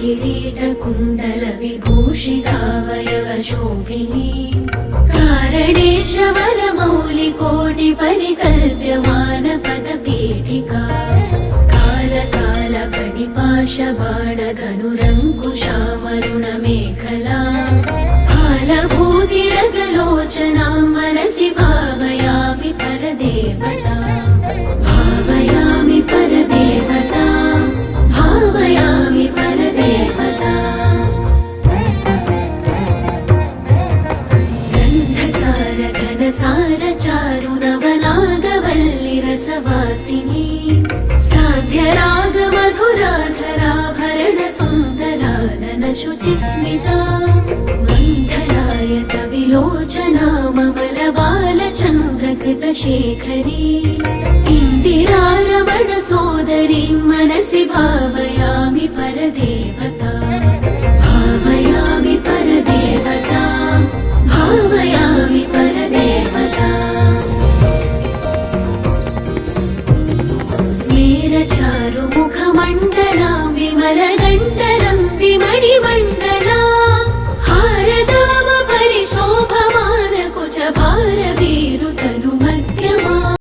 किरीटकुण्डलविभूषितावयवशोभिनी कारणेशवरमौलिकोटिपरिकल्प्यमानपदपीठिका कालकालपणिपाशबाणधनुरङ्कुशामरुणमेखला फालभूतिरगलोचना मनसि भावयामि परदेवता भावयामि परदेवता भावयामि परदेवता गन्धसार घनसार चारु नवनागवल्लिरसवासिनी साध्यराग मधुराधराभरण सुन्दरानन शुचिस्मिता मन्थरायत विलोचना ममल बालचन्द्रकृतशेखरी इन्दिरा रमण सोदरी मनसि भावयामि परदेवता